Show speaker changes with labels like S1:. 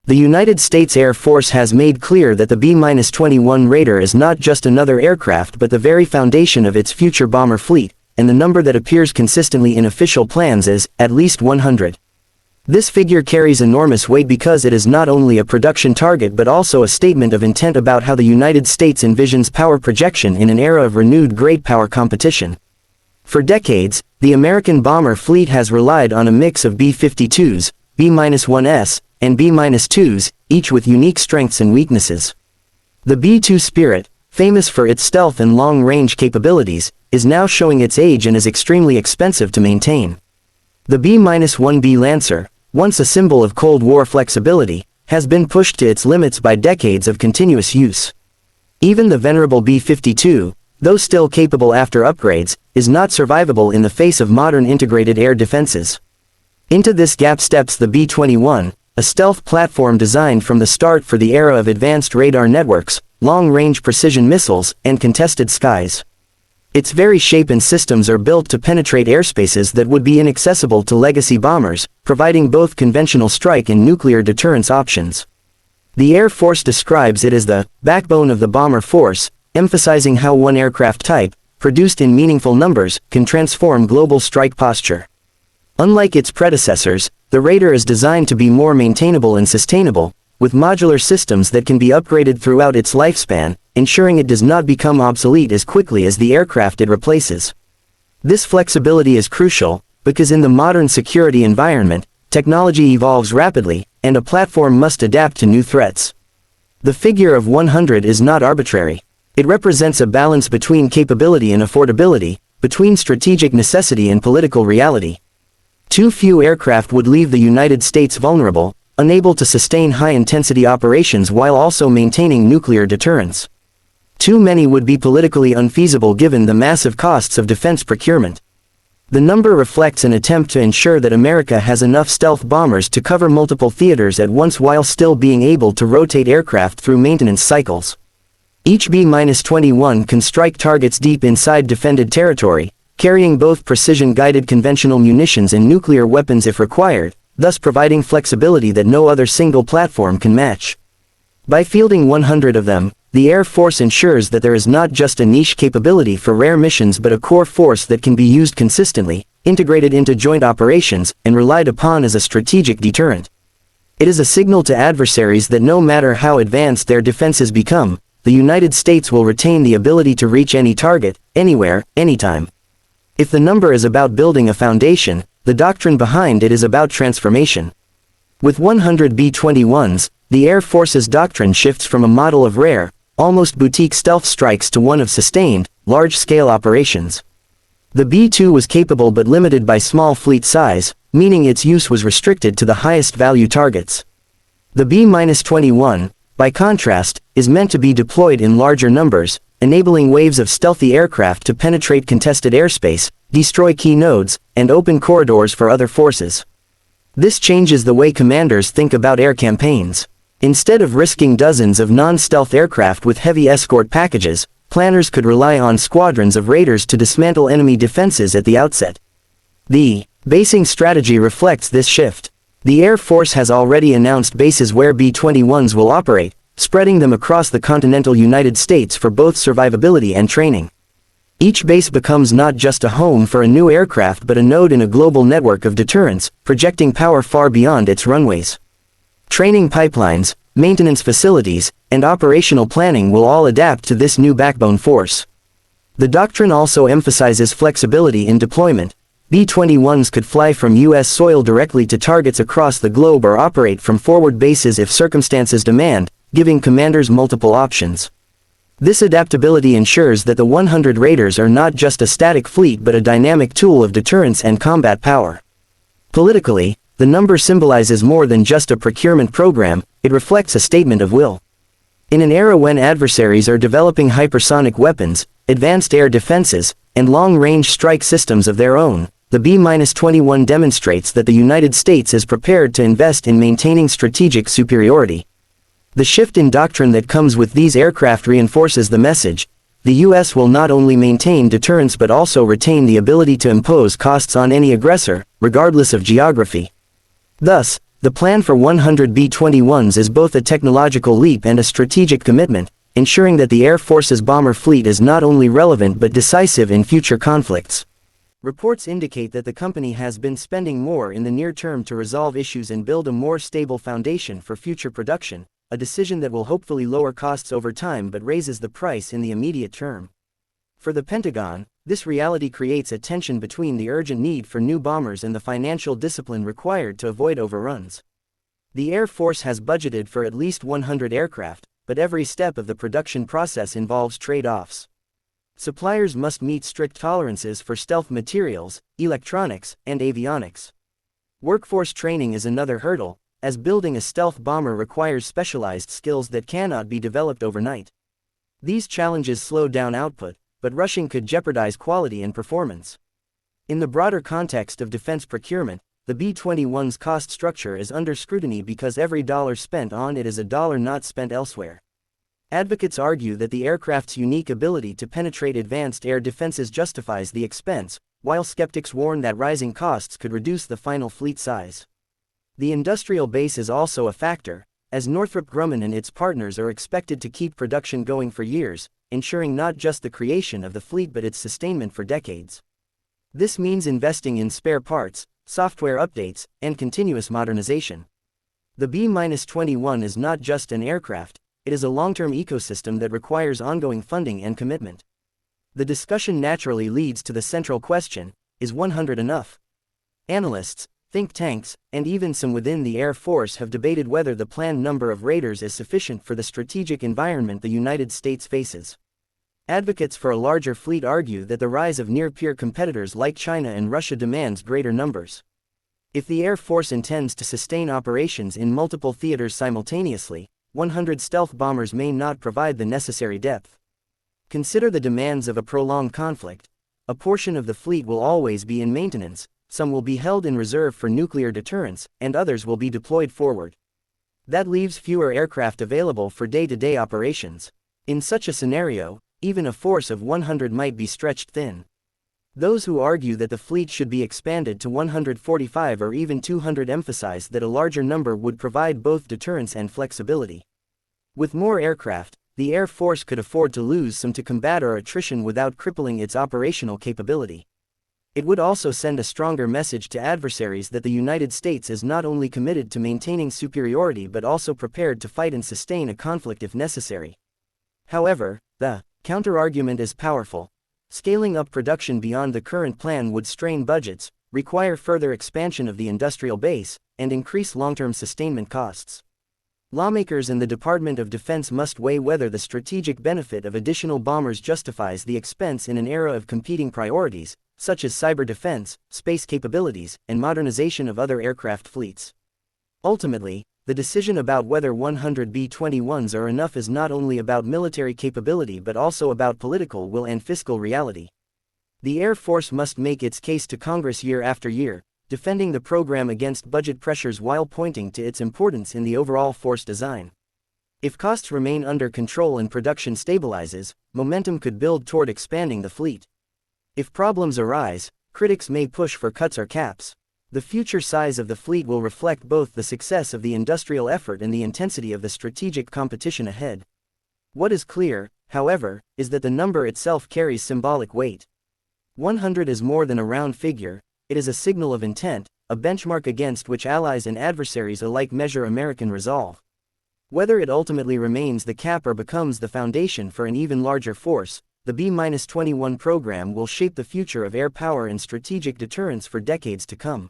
S1: The United States Air Force has made clear that the B-21 Raider is not just another aircraft but the very foundation of its future bomber fleet, and the number that appears consistently in official plans is, at least 100. This figure carries enormous weight because it is not only a production target but also a statement of intent about how the United States envisions power projection in an era of renewed great power competition. For decades, the American bomber fleet has relied on a mix of B-52s, B-1S, and B-2s, each with unique strengths and weaknesses. The B-2 Spirit, famous for its stealth and long-range capabilities, is now showing its age and is extremely expensive to maintain. The B-1B Lancer, once a symbol of Cold War flexibility, has been pushed to its limits by decades of continuous use. Even the venerable B-52, though still capable after upgrades, is not survivable in the face of modern integrated air defenses. Into this gap steps the B-21, a stealth platform designed from the start for the era of advanced radar networks, long-range precision missiles, and contested skies. Its very shape and systems are built to penetrate airspaces that would be inaccessible to legacy bombers, providing both conventional strike and nuclear deterrence options. The Air Force describes it as the backbone of the bomber force, emphasizing how one aircraft type, produced in meaningful numbers, can transform global strike posture. Unlike its predecessors, the Raider is designed to be more maintainable and sustainable, with modular systems that can be upgraded throughout its lifespan, ensuring it does not become obsolete as quickly as the aircraft it replaces. This flexibility is crucial, because in the modern security environment, technology evolves rapidly, and a platform must adapt to new threats. The figure of 100 is not arbitrary. It represents a balance between capability and affordability, between strategic necessity and political reality. Too few aircraft would leave the United States vulnerable, unable to sustain high-intensity operations while also maintaining nuclear deterrence. Too many would be politically unfeasible given the massive costs of defense procurement. The number reflects an attempt to ensure that America has enough stealth bombers to cover multiple theaters at once while still being able to rotate aircraft through maintenance cycles. Each B-21 can strike targets deep inside defended territory, carrying both precision-guided conventional munitions and nuclear weapons if required, thus providing flexibility that no other single platform can match. By fielding 100 of them, the Air Force ensures that there is not just a niche capability for rare missions but a core force that can be used consistently, integrated into joint operations, and relied upon as a strategic deterrent. It is a signal to adversaries that no matter how advanced their defenses become, the United States will retain the ability to reach any target, anywhere, anytime. If the number is about building a foundation, the doctrine behind it is about transformation. With 100 B-21s, the Air Force's doctrine shifts from a model of rare, almost boutique stealth strikes to one of sustained, large-scale operations. The B-2 was capable but limited by small fleet size, meaning its use was restricted to the highest value targets. The B-21, by contrast, is meant to be deployed in larger numbers, enabling waves of stealthy aircraft to penetrate contested airspace, destroy key nodes, and open corridors for other forces. This changes the way commanders think about air campaigns. Instead of risking dozens of non-stealth aircraft with heavy escort packages, planners could rely on squadrons of raiders to dismantle enemy defenses at the outset. The basing strategy reflects this shift. The Air Force has already announced bases where B-21s will operate, spreading them across the continental United States for both survivability and training. Each base becomes not just a home for a new aircraft but a node in a global network of deterrence, projecting power far beyond its runways. Training pipelines, maintenance facilities, and operational planning will all adapt to this new backbone force. The doctrine also emphasizes flexibility in deployment. B-21s could fly from U.S. soil directly to targets across the globe or operate from forward bases if circumstances demand, giving commanders multiple options. This adaptability ensures that the 100 Raiders are not just a static fleet but a dynamic tool of deterrence and combat power. Politically, the number symbolizes more than just a procurement program, it reflects a statement of will. In an era when adversaries are developing hypersonic weapons, advanced air defenses, and long-range strike systems of their own, the B-21 demonstrates that the United States is prepared to invest in maintaining strategic superiority. The shift in doctrine that comes with these aircraft reinforces the message: the U.S. will not only maintain deterrence but also retain the ability to impose costs on any aggressor, regardless of geography. Thus, The plan for 100 B-21s is both a technological leap and a strategic commitment, ensuring that the Air Force's bomber fleet is not only relevant but decisive in future conflicts. Reports indicate that the company has been spending more in the near term to resolve issues and build a more stable foundation for future production, a decision that will hopefully lower costs over time but raises the price in the immediate term. For the Pentagon, this reality creates a tension between the urgent need for new bombers and the financial discipline required to avoid overruns. The Air Force has budgeted for at least 100 aircraft, but every step of the production process involves trade-offs. Suppliers must meet strict tolerances for stealth materials, electronics, and avionics. Workforce training is another hurdle, as building a stealth bomber requires specialized skills that cannot be developed overnight. These challenges slow down output, but rushing could jeopardize quality and performance. In the broader context of defense procurement, the B-21's cost structure is under scrutiny because every dollar spent on it is a dollar not spent elsewhere. Advocates argue that the aircraft's unique ability to penetrate advanced air defenses justifies the expense, while skeptics warn that rising costs could reduce the final fleet size. The industrial base is also a factor, as Northrop Grumman and its partners are expected to keep production going for years, ensuring not just the creation of the fleet but its sustainment for decades. This means investing in spare parts, software updates, and continuous modernization. The B-21 is not just an aircraft, it is a long-term ecosystem that requires ongoing funding and commitment. The discussion naturally leads to the central question, is 100 enough? Analysts, think tanks, and even some within the Air Force have debated whether the planned number of Raiders is sufficient for the strategic environment the United States faces. Advocates for a larger fleet argue that the rise of near-peer competitors like China and Russia demands greater numbers. If the Air Force intends to sustain operations in multiple theaters simultaneously, 100 stealth bombers may not provide the necessary depth. Consider the demands of a prolonged conflict. A portion of the fleet will always be in maintenance, some will be held in reserve for nuclear deterrence, and others will be deployed forward. That leaves fewer aircraft available for day-to-day operations. In such a scenario, even a force of 100 might be stretched thin. Those who argue that the fleet should be expanded to 145 or even 200 emphasize that a larger number would provide both deterrence and flexibility. With more aircraft, the Air Force could afford to lose some to combat or attrition without crippling its operational capability. It would also send a stronger message to adversaries that the United States is not only committed to maintaining superiority but also prepared to fight and sustain a conflict if necessary. However, the counterargument is powerful. Scaling up production beyond the current plan would strain budgets, require further expansion of the industrial base, and increase long-term sustainment costs. Lawmakers in the Department of Defense must weigh whether the strategic benefit of additional bombers justifies the expense in an era of competing priorities, such as cyber defense, space capabilities, and modernization of other aircraft fleets. Ultimately, the decision about whether 100 B-21s are enough is not only about military capability but also about political will and fiscal reality. The Air Force must make its case to Congress year after year, defending the program against budget pressures while pointing to its importance in the overall force design. If costs remain under control and production stabilizes, momentum could build toward expanding the fleet. If problems arise, critics may push for cuts or caps. The future size of the fleet will reflect both the success of the industrial effort and the intensity of the strategic competition ahead. What is clear, however, is that the number itself carries symbolic weight. 100 is more than a round figure, it is a signal of intent, a benchmark against which allies and adversaries alike measure American resolve. Whether it ultimately remains the cap or becomes the foundation for an even larger force, the B-21 program will shape the future of air power and strategic deterrence for decades to come.